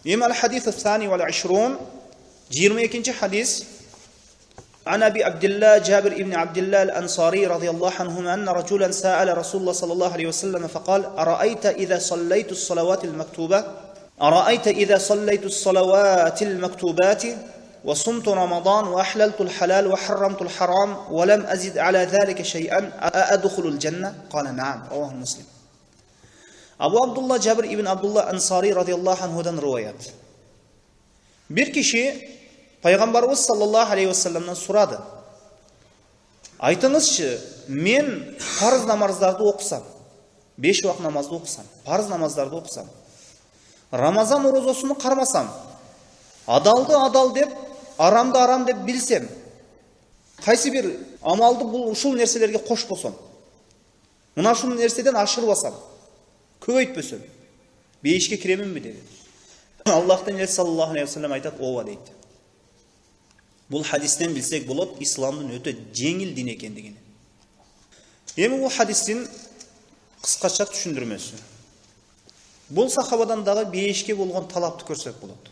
Эми аль-хадис ас-сани вал 20, 22-нче хадис. عن أبي عبد الله جابر ابن عبد الله الأنصاري رضي الله عنهما أن رجلا سأل رسول الله صلى الله عليه وسلم فقال أرأيت إذا صليت الصلوات المكتوبات وصمت رمضان وأحللت الحلال وحرمت الحرام ولم أزد على ذلك شيئا أأدخل الجنة؟ قال نعم. رواه مسلم. Abu Abdullah Jabir ibn Abdullah Ansari radıyallahu anhu'dan rivayet. Bir kişi Peygamberimiz sallallahu aleyhi ve sellem'den soradı. Aytыңызчы, men farz namazlarda okusam, 5 vaqt namazda okusam, farz namazlarda okusam, Ramazan orozosunu qarmasam, adaldı adal deb, aramdı aram deb bilsem, qaysi bir amalды бұл ушул нерселерге кошпосом, мына ушул нерседен ашырбасам, көбөйтпөсөм, бейишке киреминби dedi. Аллахтын элчиси саллаллаху алейхи ва саллям айтат, ооба дейт. Бұл хадистен білсек болады, исламдың өте жеңіл дин екендігini. Эми бұл хадистин кыскача түшүндүрмөсү. Бұл сахабадан дагы бейишке болгон талапты көрсөк болот.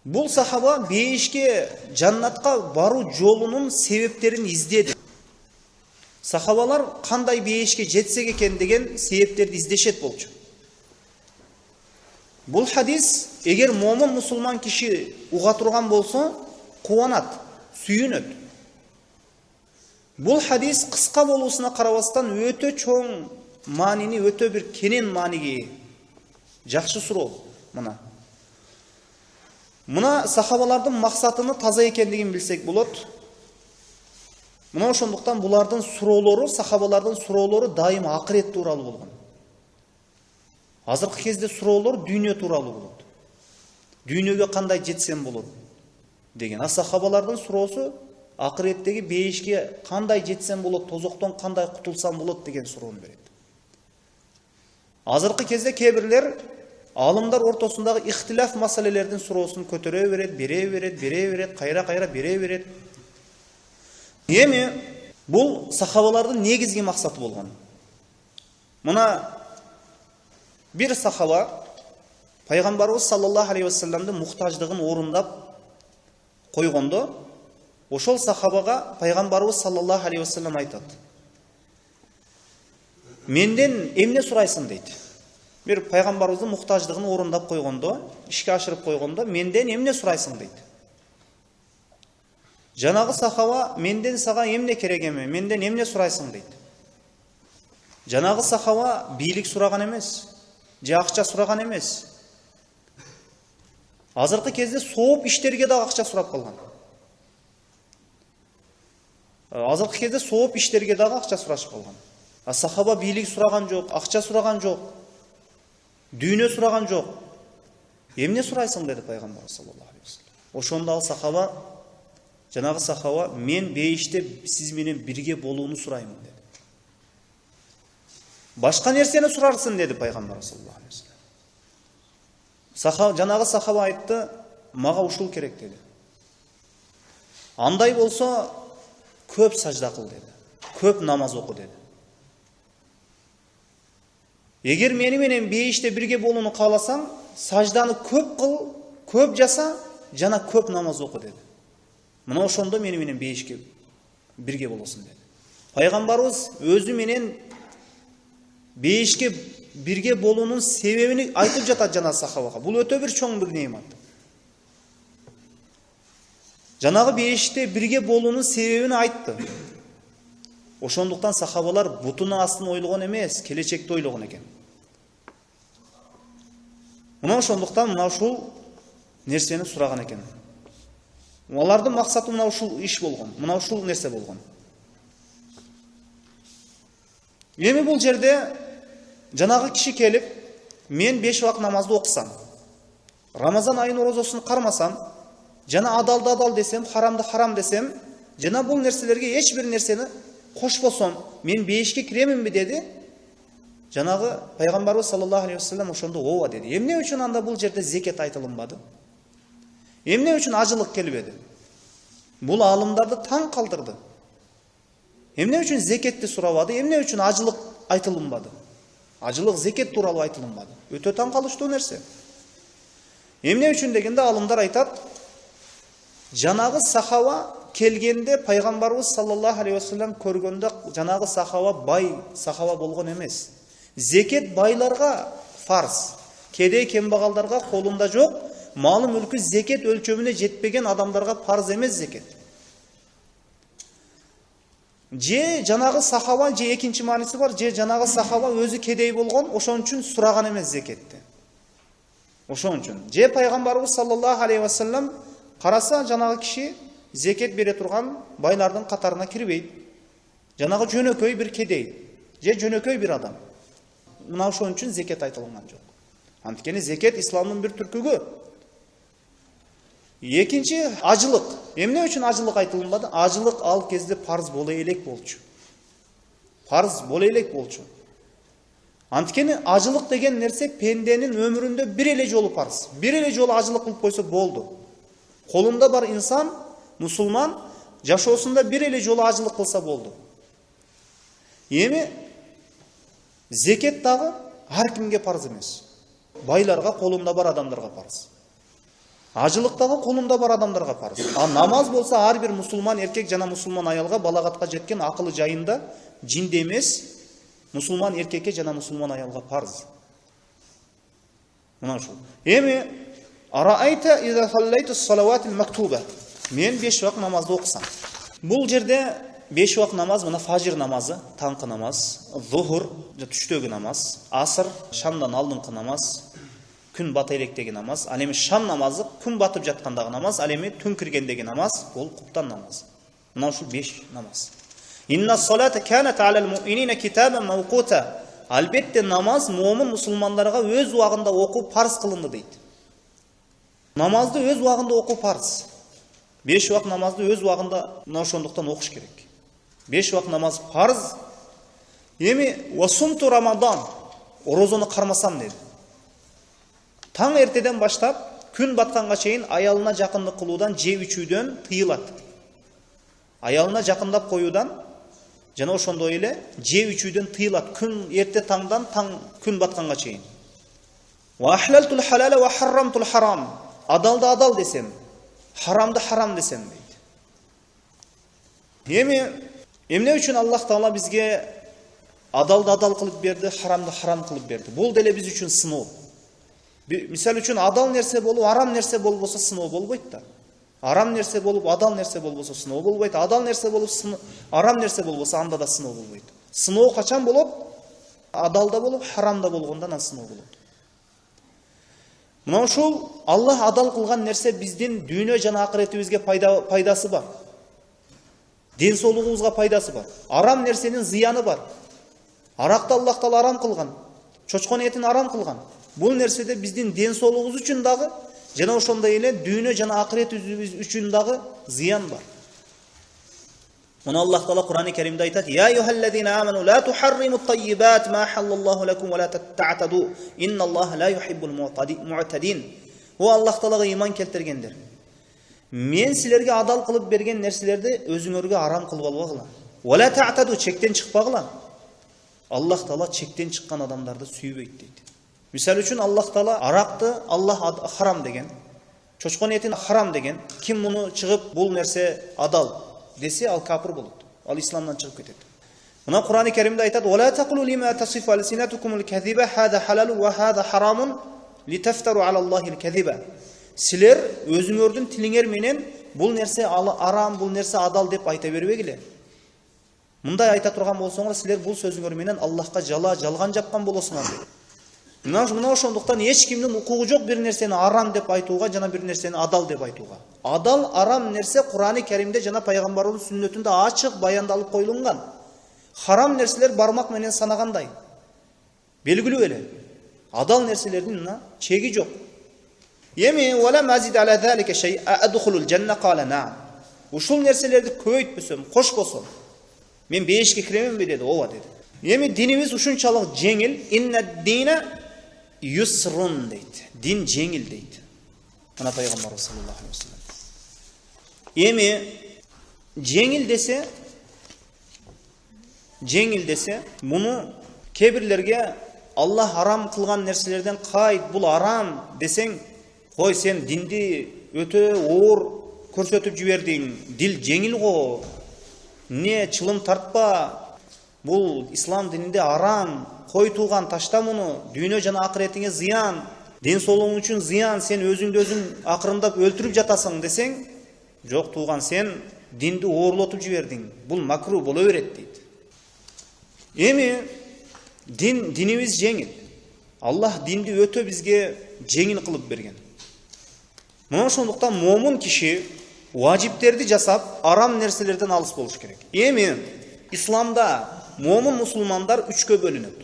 Бұл сахаба бейишке, жаннатка баруу жолунун себептерин издеди. Сахабалар кандай бейишке жетсек экен деген себептерди издешет болчу. Бұл хадис, егер момун мусулман киши уга турган болсо, кубанат, сүйүнөт. Бұл хадис кыска болуусуна карабастан өтө чоң маанини, өтө бир кенен мааниге жакшы суроо. Мына сахабалардын максатыны таза экендигин билсек болот. Мына ошондуктан булардын суроолору, сахабалардын суроолору дайым акырет тууралуу болгон. Азыркы кезде суроолор дүйнө тууралуу болот. Дүйнөгө кандай жетсем болот деген. А сахабалардын суроосу акыреттеги бейишке кандай жетсем болот, тозоктон кандай кутулсам болот деген суроону берет. Азыркы кезде кээ-бирлер алымдар ортосундагы ихтилаф маселелердин суроосун көтөрө берет, бере берет, кайра бере берет. Эми бул сахабалардын негизги максаты болгон. Мына bir сахаба Пайгамбарыбыз саллаллаху алейхи ва салламдын мухтаждыгын орундап койгондо, ошол сахабага Пайгамбарыбыз саллаллаху алейхи ва саллам айтат: "Менден эмне сурайсың?" дейт. Bir Пайгамбарыбыздын мухтаждыгын орундап койгондо, ишке ашырып койгондо, "Менден эмне сурайсың?" дейт. Жанагы сахаба: "Менден сага эмне керек эме? Менден эмне сурайсың?" дейт. Жанагы сахаба бийлик сураган эмес, же акча сураган эмес. Азыркы кезде сооп иштерге да акча сурап калган. Азыркы кезде сооп иштерге да акча сурашып калган. А сахаба бийлик сураган жок, акча сураган жок, дүйнө сураган жок. Эмне сурайсың деди Пайгамбар саллаллаху алейхи ва саллям. Ошондо ал сахаба, жанагы сахаба: "Мен бейиште сиз менен бирге болууну сурайм" деди. Башка нерсени сурарсың деди Пайгамбар саллаллаху алейхи ва саллям. Жанагы сахаба айтты: "Мага ушул керек" деди. "Андай болсо көп сажда кыл" деди. "Көп намаз оку" деди. "Эгер мени менен бейиште бирге болууну кааласаң, сажданы көп кыл, көп жаса, жана көп намаз оку" деди. "Мына ошондо мени менен бейишке бирге болосуң" деди. Пайгамбарыбыз өзү менен бейишке бирге болуунун себебини айтып жатат жана сахабага. Бул өтө бир чоң бир неимат. Жанагы бейиште бирге болуунун себебини айтты. Ошондуктан сахабалар бутунун астын ойлогон эмес, келечекти ойлогон экен. Мына ошондуктан мына ушул нерсени сураган экен. Алардын максаты мына ушул иш болгон, мына ушул нерсе болгон. Эми бул жерде жанагы киши келип, "Мен 5 вакыт намазды окусам, Рамазан айынын орозосун кармасам, жана адалды адал десем, харамды харам десем, жана бул нерселерге эч бир нерсени кошпосом, мен бейишке киреминби" деди. Жанагы Пайгамбарыбыз саллаллаху алейхи ва саллям ошондо ооба деди. Эмне үчүн анда бул жерде зекет айтылынбады? Эмне үчүн ажылык келбеди? Бул алымдарды таң калтырды. Эмне үчүн зекетти сурабады? Эмне үчүн ажылык айтылынбады? Ажылык зекет тууралуу айтылынбады. Өтө таң калыштуу нерсе. Эмне үчүн дегенде алымдар айтат, жанагы сахаба келгенде пайгамбарыбыз саллаллаху алейхи вассалам көргөндө жанагы сахаба бай сахаба болгон эмес. Зекет байларга фарз, кедей кембагалдарга колунда жок, малы мүлкү зекет өлчөмүнө жетпеген адамдарга фарз эмес зекет. Же жанагы сахаба, же экинчи мааниси бар, же жанагы сахаба өзү кедей болгон, ошон үчүн сураган эмес зекетти. Ошон үчүн же пайгамбарыбыз саллаллаху алейхи вассалам караса жанагы киши зекет бере турган байлардын катарына кирбейт. Жанагы жөнөкөй бир кедей, же жөнөкөй бир адам. Мына ошон үчүн зекет айтылган жок. Анткени зекет исламдын бир түркүгү. Экинчи ажылык. Эмне үчүн ажылык айтылынбады? Ажылык ал кезде парз боло элек болчу. Парз боло элек болчу. Анткени ажылык деген нерсе пенденин өмүрүндө бир эле жолу парз. Бир эле жолу ажылык кылып койсо болду. Колунда бар инсан, мусулман, жашоосунда бир эле жолу ажылык кылса болду. Эми зекет дагы ар кимге парз эмес. Байларга, колунда бар адамдарга парз. Ажылык дагы колунда бар адамдарга парз. А намаз болсо ар бир мусулман эркек жана мусулман аялга балагатка жеткен акылы жайында жинде эмес, мусулман эркекке жана мусулман аялга парз. Мына ушул. Эми араайта иза саллайту салаватил мактуба. Мен 5 вакыт намазды окусам. Бул жерде 5 вакыт намаз мына фажир намазы, таңкы намаз, зухур, түштөгү намаз, аср, шамдан алдыңкы намаз, күн бата электеги намаз, ал эми шам намазы күн батып жаткандагы намаз, ал эми түн киргендеги намаз, бул куптан намаз. Мына ушул 5 намаз. Инна салата канат алал муъминина китабан мавquta. Албетте намаз муъмин мусулмандарга өз убагында окуу парз кылынды дейт. Намазды өз убагында окуу парз. 5 вакыт намазды өз убагында мына ошондуктан окуш керек. 5 вакыт намаз парз. Эми васумту рамадан, орозону кармасам деди. Таң эртеден баштап күн батканга чейин аялына жакындык кылуудан, же ичүүдөн тыйылат. Аялына жакындап коюудан жана ошондой эле же ичүүдөн тыйылат күн эрте таңдан күн батканга чейин. Ва ахлалтул халала ва харрамтул харам. Адалды адал десем, харамды харам десем дейт. Эми эмне үчүн Аллах Таала бизге адалды адал кылып берди, харамды харам кылып берди? Бул деле биз үчүн сыноо. Мисал үчүн адал нерсе болуп, арам нерсе болбосо сыноо болбойт да. Арам нерсе болуп, адал нерсе болбосо сыноо болбойт. Адал нерсе болуп, арам нерсе болбосо анда да сыноо болбойт. Сыноо качан болот? Адалда болуп, харамда болгондо анан сыноо болот. Мына ушул Аллах адал кылган нерсе биздин дүйнө жана акыретибизге пайдасы бар. Ден соолугубузга пайдасы бар. Арам нерсенин зыяны бар. Аракты Аллах Таала арам кылган. Чочкон этин арам кылган. Бул нерседе биздин ден соолугубуз үчүн дагы жана ошондой эле дүйнө жана акыретибиз үчүн дагы зыян бар. Муну Аллах Таала Кур'ан-ы Каримде айтат: "Я айюхаллазина аману ла тухарримут таййибат ма халаллаху лакум ва ла татта'таду. Инналлаха ла юхиббул му'тадин." О Аллах Таалага иман келтиргендер, мен силерге адал кылып берген нерселерди өзүңөргө арам кылып албагыла. Ва ла ta'таду, чектен чыкпагыла. Аллах Таала чектен чыккан адамдарды сүйбөйт дейт. Мисал үчүн Аллах Таала аракты Аллах харам деген, чочкон этин харам деген, ким муну чыгып бул нерсе адал десе, ал капыр болот. Ал исламдан чыгып кетет. Мына Кур'ан-ы Каримде айтат: "Ва ла тaqulu lima tasifu alsinatukumul kadhiba hada halal wa hada haramun litaftaru ala Allahil kadhiba." Силер өзүңөрдүн тилиңер менен бул нерсе арам, бул нерсе адал деп айта бербегиле. Мындай айта турган болсоңор, силер бул сөзүңөр менен Аллахка жалган жапкан болосуңар дейт. Мына ошондуктан эч кимдин укугу жок бир нерсени арам деп айтууга жана бир нерсени адал деп айтууга. Адал, арам нерсе Кур'ан-ы Каримде жана пайгамбарыбыздын сүннөтүндө ачык баяндалып коюлган. Харам нерселер бармак менен санагандай. Белгилүү эле. Адал нерселердин чеги жок. Эми вала мазид ала залика шей адхулул жанна кала на. Ушул нерселерди көбөйтпөсөм, кошпосом, мен бешке киременби деди, ооба деди. Эми динибиз ушунчалык жеңил, инна дина юсрун дейт. Дин жеңил дейт. Мына пайгамбарыбыз саллаллаху алейхи вассалам. Эми жеңил десе, муну кээ бирлерге Аллах арам кылган нерселерден кайт, бул арам десең, кой сен динди өтө оор көрсөтүп жибердиң. Дил жеңил го. Не чылым тартпа. Бул ислам дининде арам. Кой тууган, ташта муну. Дүйнө жана акыретиңе зыян. Ден соолугуң үчүн зыян. Сен өзүңдү өзүң акырындап өлтүрүп жатасың десең, жок тууган, сен динди оорлотуп жибердиң. Бул макру боло берет дейт. Эми динибиз жеңил. Аллах динди өтө бизге жеңил кылып берген. Мына ошондуктан момун киши важиптерди жасап, арам нерселерден алыс болуш керек. Эми исламда момун мусулмандар 3кө бөлүнөт.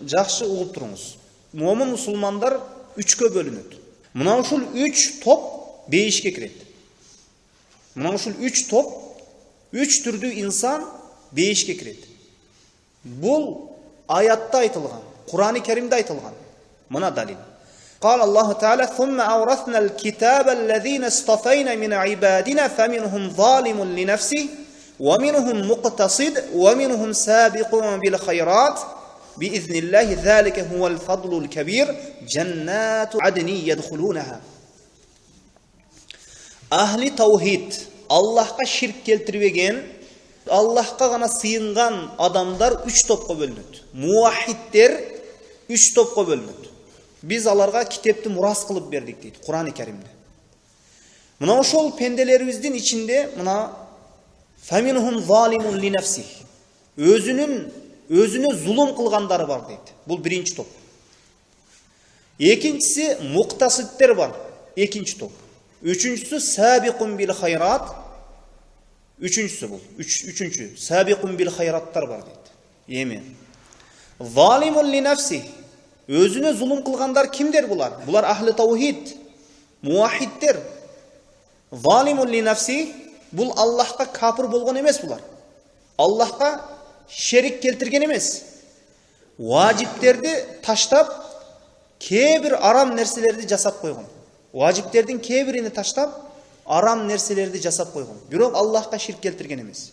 Жакшы угуп туруңуз. Момун мусулмандар 3кө бөлүнөт. Мына ушул 3 топ бейишке кирет. Мына ушул 3 топ, 3 түрдүү инсан бейишке кирет. Бул аятта айтылган, Кур'ани Керимде айтылган. Мына далил. قال الله تعالى ثم أورثنا الكتاب الذين اصطفينا من عبادنا فمنهم ظالم لنفسه ومنهم مقتصد ومنهم سابق بالخيرات بإذن الله ذلك هو الفضل الكبير جنات عدن يدخلونها. Ahli tawhid, Allah'a şirk keltirбеген, Allah'a gana sıyıngan adamlar 3 topqa bölünөт. Muvahhidler 3 topqa bölünöt. Biz alarga kitepti muras kılıp berdik deydi Kur'an-ı Kerim'de. Mına ошол pendeleribizdin içinde mına faminhum zalimun li nefsih. Özüne zulüm kılganları var deydi. Bul birinci top. Ekincisi muktasitler var. Ekinci top. Üçüncüsü sabiqun bil hayrat. Üçüncüsü bul. Üçüncü sabiqun bil hayratlar var deydi. Yemin. Zalimun li nefsih. Özüne zulüm kılganlar kimdir bular? Bular ahli tawhid, muvahhiddir. Zalimun li nefsih, bul Allah'a kafir bolgan emes bular. Allah'a şerik keltirgen emes. Vaciplerdi taştap, kebir aram nerselerdi jasap koygun. Vaciplerden kebirini taştap, aram nerselerdi jasap koygun. Birok Allah'a şirk keltirgen emes.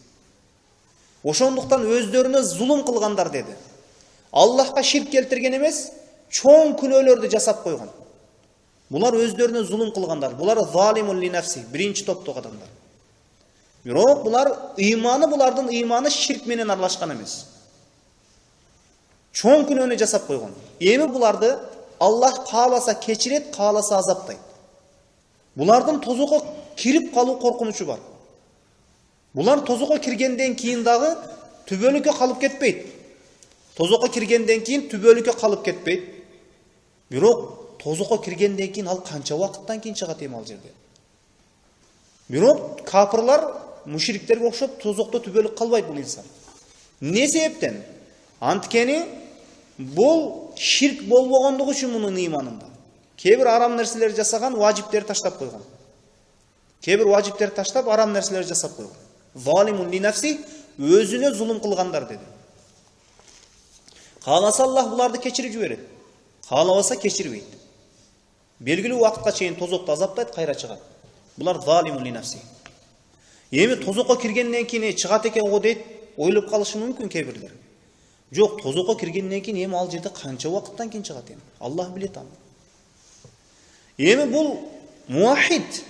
Oşonduktan özlerine zulüm kılganlar dedi. Allah'a şirk keltirgen emes, çoğun күнөөлөрдү жасап койгон. Булар өздөрүнө зулум кылгандар. Булар залимун ли нефси, биринчи топтогу адамдар. Бирок булар ыйманы, булардын ыйманы ширк менен аралашкан эмес. Çoğun күнөөнү жасап койгон. Эми буларды Аллах кааласа кечирет, кааласа азаптайт. Булардын тозокко кирип калуу коркунучу бар. Булар тозокко киргенден кийин дагы түбөлүккө калып кетпейт. Тозокко киргенден кийин түбөлүккө калып кетпейт. Бирок тозокко киргенден кийин ал канча убакыттан кийин чыгат эми ал жерде. Бирок капырлар мушриктерге окшоп тозокто түбөлүк калбайт бул инсан. Не себептен? Анткени бул ширк болбогондугу үчүн мунун ыйманында. Кээ бир арам нерселерди жасаган, важиптерди таштап койгон. Кээ бир важиптерди таштап, арам нерселерди жасап койгон. Залимун ли нефси, өзүнө зулум кылгандар деди. Кааласа Аллах буларды кечирип жиберет. Каалабаса кечирбейт. Белгилүү убакытка чейин тозокто азаптайт, кайра чыгат. Булар залимун ли нефси. Эми тозокко киргенден кийин чыгат экен го дейт, ойлоп калышы мүмкүн кээ бирлер. Жок, тозокко киргенден кийин эми ал жерде канча убакыттан кийин чыгат эми. Аллах билет аны. Эми бул муахид.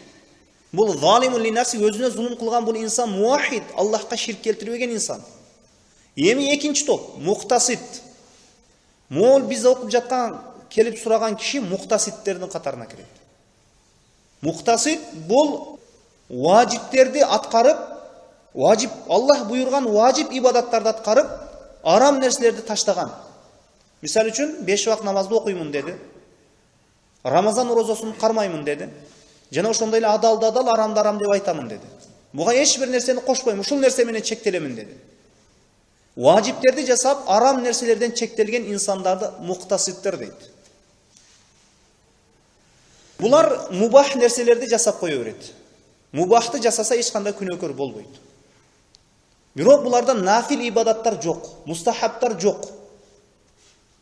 Бул залимун ли нефси, өзүнө зулум кылган бул инсан муахид, Аллахка ширк келтирбеген инсан. Эми экинчи топ, муктасид. Мол биз окуп жаткан, келип сураган киши муктасидтердин катарына кирет. Муктасид бул важиптерди аткарып, важип Аллах буйрган важип ибадаттарды аткарып, арам нерселерди таштаган. Мисалы үчүн 5 убакыт намазды окуймун деди. Рамазан орозосун кармаймын деди. Жана ошондой эле адалды адал, арамды арам деп айтамын деди. Буга эч бир нерсени кошпойм, ушул нерсе менен чектелемин деди. Важиптерди жасап, арам нерселерден чектелген инсандарды муктасидтер дейт. Булар мубах нерселерди жасап кое берет. Мубахты жасаса эч кандай күнөөкөр болбойт. Бирок буларда нафил ибадаттар жок, мустахабтар жок.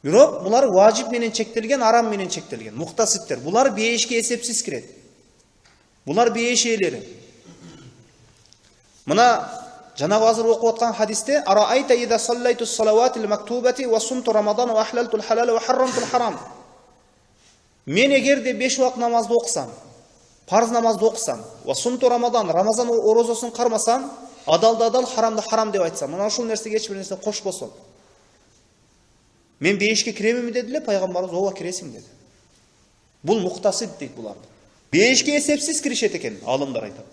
Бирок булар важип менен чектелген, арам менен чектелген муктасидтер. Булар бейишке эсепсиз кирет. Булар бейиш ээлери. Мына Жаңағы азыр оқып отқан хадисте араайта ида саллайту салаватил мактубати ва сумту рамадан ва ахлалтул халал ва харрамтул харам. Мен егер де 5 уақыт намазды оқысам, парыз намазды оқысам, ва сумту рамадан оразасын қармасам, адалды адал, харамды харам деп айтсам, мына ушул нерсеге ешбір нәрсе қошпосам, мен бейішке кіремін ме деділер, пайғамбарымыз ооба кіресің деді. Бұл мұқтасид дейді бұларды. Бейішке есепсіз кірішет екен, алымдар айтады.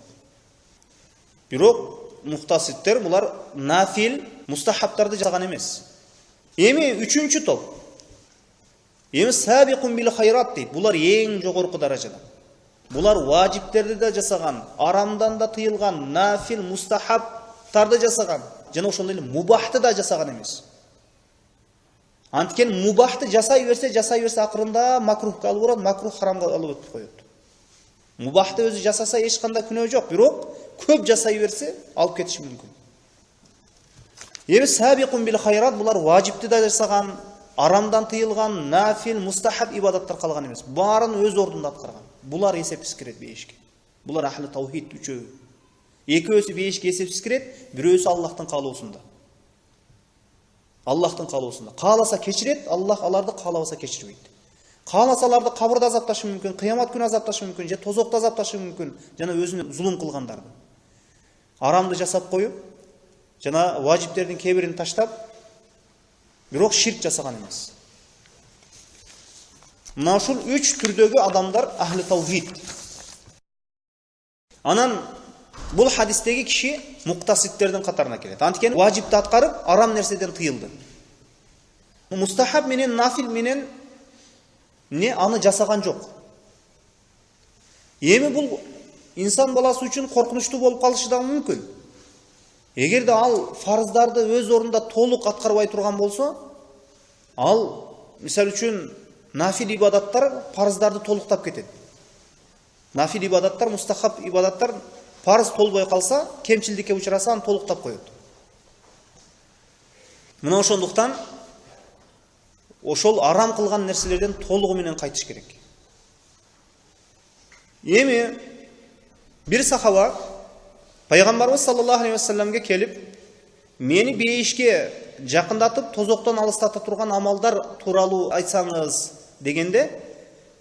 Бирок мұқтасидтер бұлар нафил, мустахабтарды жасаған емес. Эми үчүнчү топ. Эми сабиқун бил хайрат дейді. Бұлар ең жоғарғы даражада. Бұлар важиптерді де жасаған, арамдан да тыйылған, нафил, мустахабтарды жасаған, жана ошондой эле мубахты да жасаған емес. Анткен мубахты жасай берсе акырында макрухка алып барат, макрух харамга алып өтүп коет. Мубахты өзү жасаса ешқандай күнөө жок, бирок көп жасай берсе алып кетиши мүмкүн. Эми сабиқун бил хайрат, булар важипти да жасаган, арамдан тыйылган, нафил, мустахаб ибадаттар калган эмес. Баарын өз ордунда аткарган. Булар эсепсиз кирет бейишке. Булар ахли таухид үчөө. Экөөсү бейишке эсепсиз кирет, бирөөсү Аллахтын каалоосунда. Аллахтын каалоосунда. Кааласа кечирет, Аллах аларды каалабаса кечирбейт. Кааласа аларды кабырда азапташы мүмкүн, кыямат күнү азапташы мүмкүн, же тозокто азапташы мүмкүн, жана өзүнө зулум кылгандарды. Арамды жасап коюп, жана важиптердин кээ бирин таштап, бирок ширк жасаган эмес. Мына ушул 3 түрдөгү адамдар ахли таухид. Анан бул хадистеги киши муктасидтердин катарына кирет. Анткени важипти аткарып, арам нерседен тыйылды. Мустахаб менен нафил менен аны жасаган жок. Эми бул инсан баласы үчүн коркунучтуу болуп калышы да мүмкүн. Эгерде ал фарыздарды өз ордунда толук аткарбай турган болсо, ал мисал үчүн нафил ибадаттар фарыздарды толуктап кетет. Нафил ибадаттар, мустахаб ибадаттар фарыз толбой калса, кемчилдикке учураса, аны толуктап коет. Мына ошондуктан ошол арам кылган нерселерден толугу менен кайтыш керек. Эми бир сахаба пайгамбарыбыз саллаллаху алейхи вассаламга келип, мени бейишке жакындатып, тозоктон алыстата турган амалдар тууралуу айтсаңыз дегенде,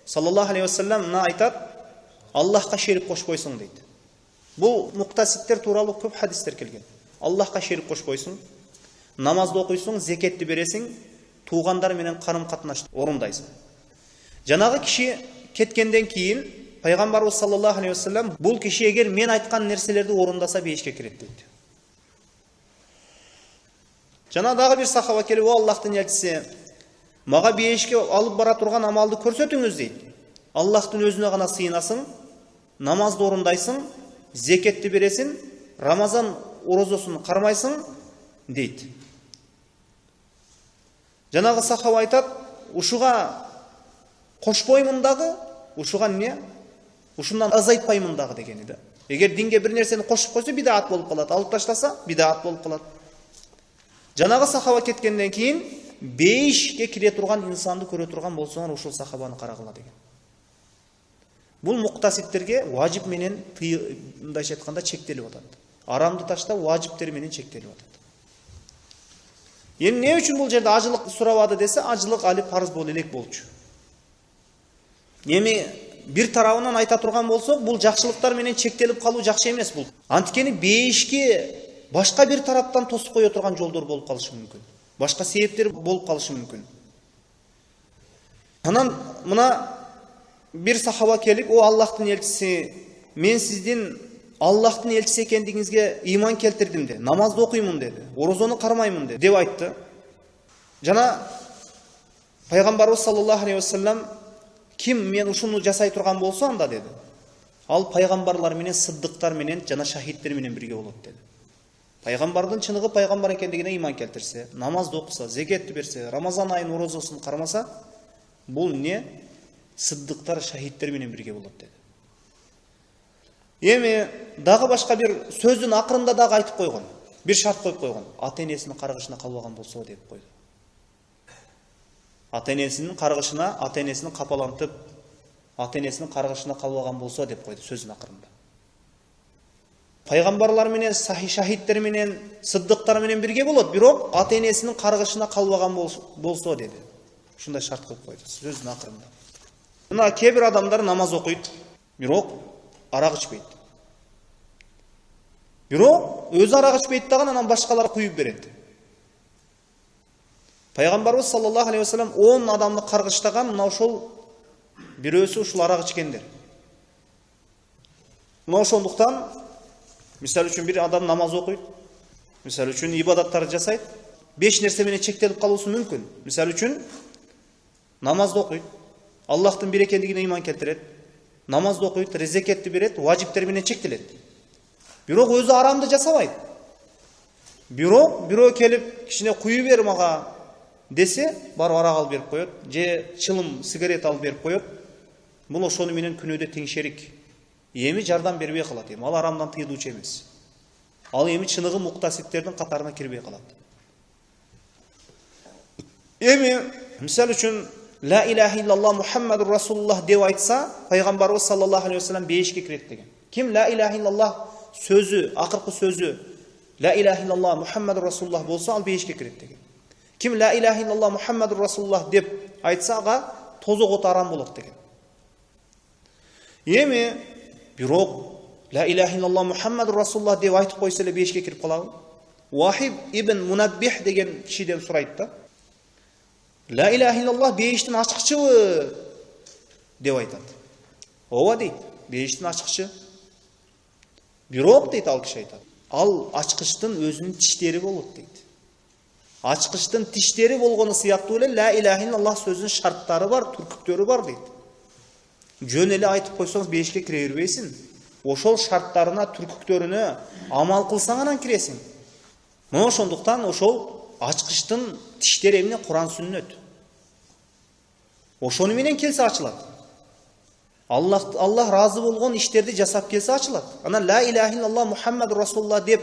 саллаллаху алейхи вассалам мына айтат: Аллахка шерик кошпойсуң дейт. Бул муктасидтер тууралуу көп хадистер келген. Аллахка шерик кошпойсуң, намазды окуйсуң, зекетти бересиң, туугандар менен карым катнашты орундайсың. Жанагы киши кеткенден кийин пайгамбарыбыз саллаллаху алейхи вассалам бул киши эгер мен айткан нерселерди орундаса бейишке кирет дейт. Жана дагы бир сахаба келип, о Аллахтын элчиси, мага бейишке алып бара турган амалды көрсөтүңүз дейт. Аллахтын өзүнө гана сыйынасың, намазды орундайсың, зекетти бересиң, Рамазан оразасын кармайсың дейт. Жанагы сахаба айтат, ушуга кошпоймун дагы, ушуга ушундан азайтпаймын дагы дегени да. Эгер динге бир нерсени кошуп койсо бидаат болуп калат, алып таштаса бидаат болуп калат. Жанагы сахаба кеткенден кийин бейишке кире турган инсанды көрө турган болсоңор ушул сахабаны карагыла деген. Бул муктасидтерге важип менен мындайча айтканда чектелип атат. Арамды таштап важиптер менен чектелип атат. Эми эмне үчүн бул жерде ажылык сурабады десе, ажылык али парыз боло элек болчу. Эми бир тарабынан айта турган болсок, бул жакшылыктар менен чектелип калуу жакшы эмес бул. Анткени бейишке башка бир тараптан тосуп кое турган жолдор болуп калышы мүмкүн. Башка себептер болуп калышы мүмкүн. Анан мына бир сахаба келип, о Аллахтын элчиси, мен сиздин Аллахтын элчиси экендигиңизге ыйман келтирдим де, намазды окуймун деди, оразаны кармаймын деп айтты. Жана пайгамбарыбыз саллаллаху алейхи вассалам, ким мен ушуну жасай турган болсо анда деди, ал пайгамбарлар менен, сыддыктар менен жана шахидтер менен бирге болот деди. Пайгамбардын чыныгы пайгамбар экендигине ыйман келтирсе, намазды окуса, зекетти берсе, Рамазан айын оразасын кармаса, бул сыддыктар, шахидтер менен бирге болот деди. Эми дагы башка бир сөздүн акырында дагы айтып койгон. Бир шарт коюп койгон. Ата-энесинин каргышына калбаган болсо деп койду. Ата-энесинин каргышына, ата-энесинин капалантып, ата-энесинин каргышына калбаган болсо деп койду сөздүн акырында. пайгамбарлар менен, шахидтер менен, сыддыктар менен бирге болот, бирок ата-энесинин каргышына калбаган болсо деди. Ушундай шарт кылып койду сөздүн акырында. Мына кээ бир адамдар намаз окуйт, бирок арак ичпейт. Бирок өзү арак ичпейт дагы, анан башкалар куюп берет. Пайгамбарыбыз саллаллаху алейхи вассалам 10 адамды каргыштаган, мына ошол бирөөсү ушул арак ичкендер. Мына ошондуктан мисал үчүн бир адам намаз окуйт, мисал үчүн ибадаттарды жасайт, 5 нерсе менен чектелип калуусу мүмкүн. Мисал үчүн намазды окуйт, Аллахтын бир экендигине ыйман келтирет, намазды окуйт, резекетти берет, важиптер менен чектелет. Бирок өзү арамды жасабайт. Бирок бирөө келип кичине куюу бер мага десе, барып арак алып берип коет, же чылым, сигарет алып берип коет. Бул ошону менен күнөөдө тең шерик. Эми жардам бербей калат. Ал арамдан тыйылуучу эмес. Ал эми чыныгы муктасиптердин катарына кирбей калат. Эми мисал үчүн ла илаха иллаллах Мухаммадур Расулуллах деп айтса, пайгамбарыбыз саллаллаху алейхи вассалам бейишке кирет деген. Ким ла илаха иллаллах сөзү, акыркы сөзү ла илаха иллаллах Мухаммадур Расулуллах болсо, ал бейишке кирет деген. Ким ла илаха иллаллах Мухаммадур Расулуллах деп айтса, ага тозок от арам болот деген. Эми бирок ла илаха иллаллах Мухаммадур Расулуллах деп айтып койсо эле бейишке кирип калабы? Вахиб ибн Мунаббих деген кишиден сурайт да. Ла илаха иллаллах бейиштин ачкычыбы деп айтат. Ооба дейт, бейиштин ачкычы. Бирок дейт ал киши айтат, ал ачкычтын өзүнүн тиштери болот дейт. Ачкычтын тиштери болгону сыяктуу эле ла илаха иллаллах сөзүнүн шарттары бар, түркүктөрү бар дейт. Жөн эле айтып койсоңуз бейишке кире бербейсиң. Ошол шарттарына, түркүктөрүнө амал кылсаң анан киресиң. Мына ошондуктан ошол ачкычтын тиштери эмне? Куран сүннөт. Ошону менен келсе ачылат. Аллах разы болгон иштерди жасап келсе ачылат. Анан ла илаха иллаллах Мухаммадур Расулуллах деп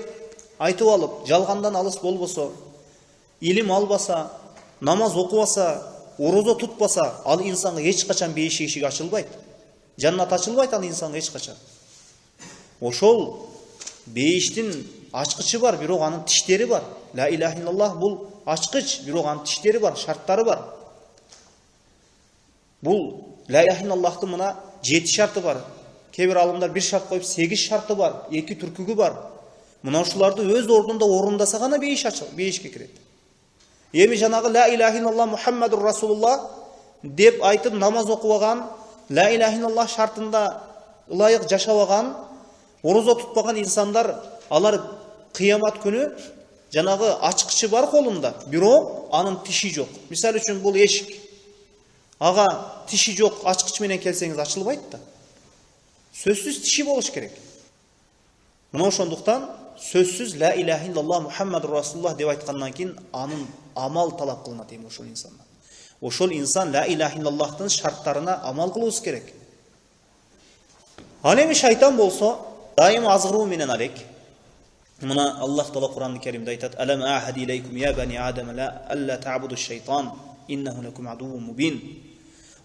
айтып алып, жалгандан алыс болбосо, илим албаса, намаз окубаса, орозо тутпаса, ал инсанга эч качан бейиш эшиги ачылбайт. Жаннат ачылбайт ал инсанга эч качан. Ошол бейиштин ачкычы бар, бирок анын тиштери бар. Ла илаха иллаллах бул ачкыч, бирок анын тиштери бар, шарттары бар. Бул ла илаха иллаллахтын мына 7 шарты бар. Кээ бир алымдар 1 шарт коюп 8 шарты бар, 2 түркүгү бар. Мына ушуларды өз ордунда орундаса гана бейишке кирет. Эми жанагы ла илаха иллаллах Мухаммадур Расулуллах деп айтып намаз окубаган, ла илаха иллаллах шартында ылайык жашабаган, орозо тутпаган инсандар, алар кыямат күнү жанагы ачкычы бар колунда, бирок анын тиши жок. Мисал үчүн бул эшик. Ага тиши жок ачкыч менен келсеңиз ачылбайт да. Сөзсүз тиши болуш керек. Мына ошондуктан сөзсүз ла илаха иллаллах Мухаммадур Расулуллах деп айткандан кийин анын амал талап кылынат эми ошол инсандан. Ошол инсан ла илаха иллаллахтын шарттарына амал кылуус керек. Ал эми шайтан болсо дайым азгыруу менен алек. Мына Аллах Таала Кур'ан-ы Керимде айтат: "Алам ахади илейкум я бани Адам алла та'буду шайтан иннаху лакум адуввун мубин."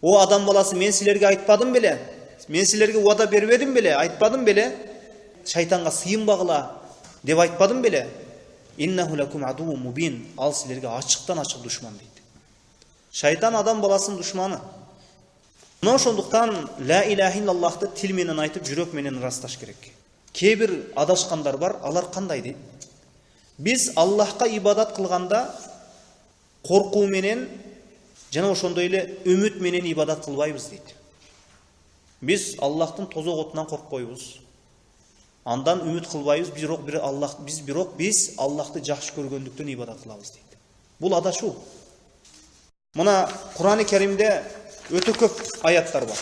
О адам баласы, мен силерге айтпадым беле? Мен силерге уада бербедим беле? Айтпадым беле? Шайтанга сыйынбагыла деп айтпадым беле? Иннаху лакум адуввун мубин. Ал силерге ачыктан ачык душман дейт. Шайтан адам баласынын душманы. Мына ошондуктан ла илаха иллаллахты тил менен айтып, жүрөк менен ырасташ керек. Кээ бир адашкандар бар, алар кандай дейт? Биз Аллахка ибадат кылганда коркуу менен жана ошондой эле үмүт менен ибадат кылбайбыз дейт. Биз Аллахтын тозок отунан коркпойбуз. Андан үмүт кылбайбыз, биз Аллахты жакшы көргөндүктөн ибадат кылабыз дейт. Бул адашуу. Мына Кур'ан-ы Керимде өтө көп аяттар бар.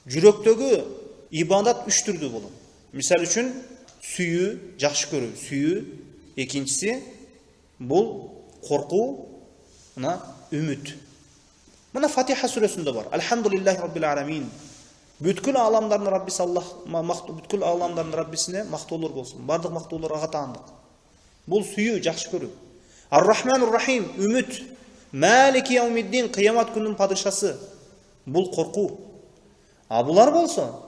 Жүрөктөгү ибадат 3 түрдүү болот. Мисал үчүн сүйүү, жакшы көрүү, сүйүү. Экинчиси бул коркуу, мына үмүт. Мына Фатиха сүрөсүндө бар. Алхамдулиллахи раббил аламин. Бүткүл аламдардын Раббиси Аллах, бүткүл аламдардын Раббисине мактоолор болсун. Бардык мактоолор ага таандык. Бул сүйүү, жакшы көрүү. Ар-Рахманур Рахим, үмүт. Малики яумиддин, кыямат күнүнүн падышасы. Бул коркуу. А булар болсо,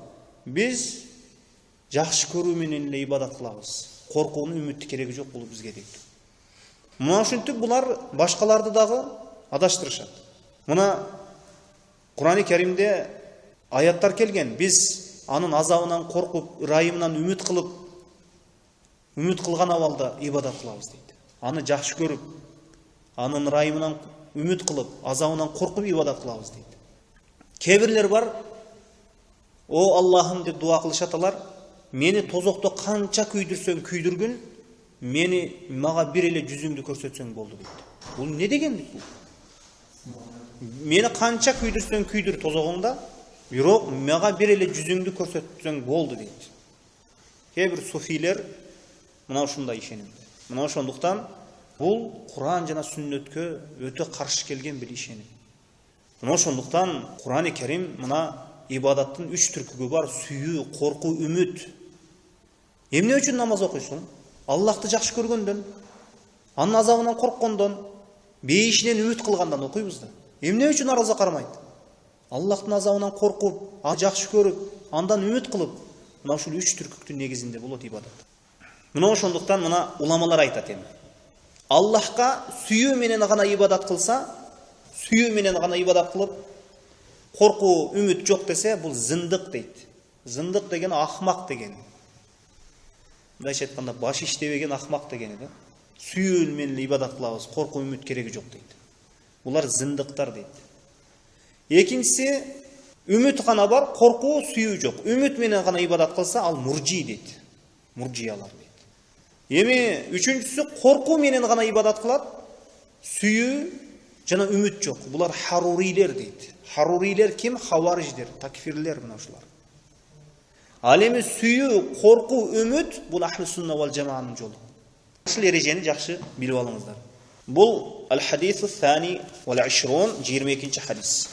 биз жакшы көрүү менен эле ибадат кылабыз. Коркуунун үмүттү кереги жок бул бизге дейт. Мына ушинтип булар башкаларды дагы адаштырышат. Мына Кур'ан-ы Каримде аяттар келген. Биз анын азабынан коркуп, ырайымынан үмүт кылган абалда ибадат кылабыз дейт. Аны жакшы көрүп, анын ырайымынан үмүт кылып, азабынан коркуп ибадат кылабыз дейт. Кебирлер бар, о Аллахым деп дуа кылышат алар, мени тозокто канча күйдүрсөң күйдүргүн, мага бир эле жүзүңдү көрсөтсөң болду дейт. Бул не дегендик бул? Мени канча күйдүрсөң күйдүр тозогуңда, бирок мага бир эле жүзүңдү көрсөтсөң болду дейт. Кээ бир суфилер мына ушундай ишенимде. Мына ошондуктан бул Кур'ан жана сүннөткө өтө каршы келген бир ишеним. Мына ошондуктан Кур'ан-ы Карим мына ибадаттын 3 түркүгү бар: сүйүү, коркуу, үмүт. Эмне үчүн намаз окуйсуң? Аллахты жакшы көргөндөн, анын азабынан корккондон, бейишинен үмүт кылгандан окуйбуз да. Эмне үчүн араза кармайт? Аллахтын азабынан коркуп, аны жакшы көрүп, андан үмүт кылып, мына ушул 3 түркүктүн негизинде болот ибадат. Мына ошондуктан мына уламалар айтат эми. Аллахка сүйүү менен гана ибадат кылса, сүйүү менен гана ибадат кылып, коркуу, үмүт жок десе, бул зындык дейт. Зындык деген ахмак деген. Мындайча айтканда баш иштебеген ахмак дегени да. Сүйүү менен ибадат кылабыз, коркуу, үмүт кереги жок дейт. Булар зындыктар дейт. Экинчиси, үмүт гана бар, коркуу, сүйүү жок. Үмүт менен гана ибадат кылса, ал муржи дейт. Муржиялар дейт. Эми үчүнчүсү, коркуу менен гана ибадат кылат, сүйүү жана үмүт жок. Булар харурилер дейт. Харурилер ким? Хавариждер, такфирлер мына ушулар. Ал эми сүйүү, коркуу, үмүт бул ахли сунна вал жамаанын жолу. Ушул эрежени жакшы билип алыңыздар. Бул ал-хадису сани вал 20 22-хадис.